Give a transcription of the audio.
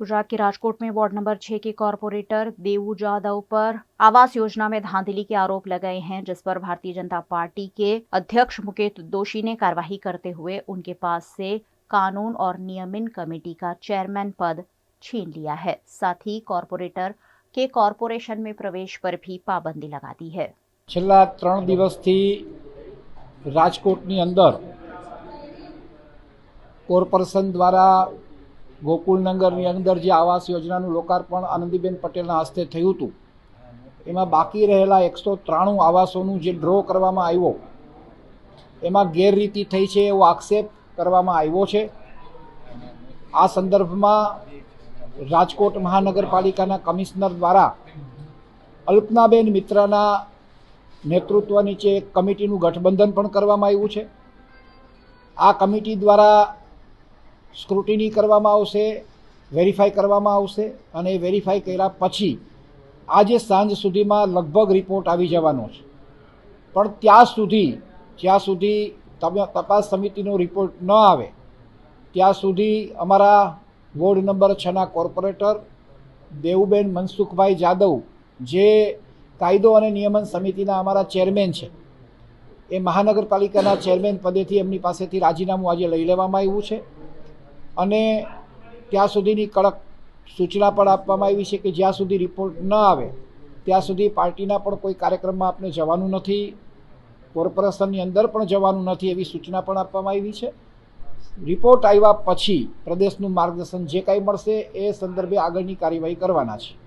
गुजरात के राजकोट में ward number 6 के कॉरपोरेटर देवू जाधव पर आवास योजना में धांधली के आरोप लगाए हैं, जिस पर भारतीय जनता पार्टी के अध्यक्ष मुकेश दोशी ने कार्रवाई करते हुए उनके पास से कानून और नियमन कमेटी का चेयरमैन पद छीन लिया है। साथ ही कॉरपोरेटर के कॉरपोरेशन में प्रवेश पर भी पाबंदी लगा दी है। છેલ્લા 3 દિવસથી રાજકોટની અંદર કોર્પોરેશન દ્વારા ગોકુલનગરની અંદર જે આવાસ યોજનાનું લોકાર્પણ આનંદીબેન પટેલના હસ્તે થયું હતું, એમાં બાકી રહેલા 193 આવાસોનું જે ડ્રો કરવામાં આવ્યો એમાં ગેરરીતિ થઈ છે એવો આક્ષેપ કરવામાં આવ્યો છે। આ સંદર્ભમાં રાજકોટ મહાનગરપાલિકાના કમિશનર દ્વારા અલ્પનાબેન મિત્રાના नेतृत्व नीचे एक कमिटीનું ગઠબંધન પણ કરવામાં આવ્યું છે। આ કમિટી દ્વારા સ્ક્રુટિની કરવામાં આવશે, વેરીફાઈ કરવામાં આવશે અને વેરીફાઈ કર્યા પછી આજે સાંજ સુધીમાં લગભગ રિપોર્ટ આવી જવાનો છે। પણ જ્યાં સુધી તપાસ સમિતિનો રિપોર્ટ ન આવે ત્યાં સુધી અમારા વોર્ડ નંબર 6ના કોર્પોરેટર દેવુબેન મનસુખભાઈ જાદવ જે કાયદો અને નિયમન સમિતિના અમારા ચેરમેન છે, એ મહાનગરપાલિકાના ચેરમેન પદેથી એમની પાસેથી રાજીનામું આજે લઈ લેવામાં આવ્યું છે અને ત્યાં સુધીની કડક સૂચના પણ આપવામાં આવી છે કે જ્યાં સુધી રિપોર્ટ ન આવે ત્યાં સુધી પાર્ટીના પણ કોઈ કાર્યક્રમમાં આપણે જવાનું નથી, કોર્પોરેશનની અંદર પણ જવાનું નથી એવી સૂચના પણ આપવામાં આવી છે। રિપોર્ટ આવ્યા પછી પ્રદેશનું માર્ગદર્શન જે કાંઈ મળશે એ સંદર્ભે આગળની કાર્યવાહી કરવાના છે।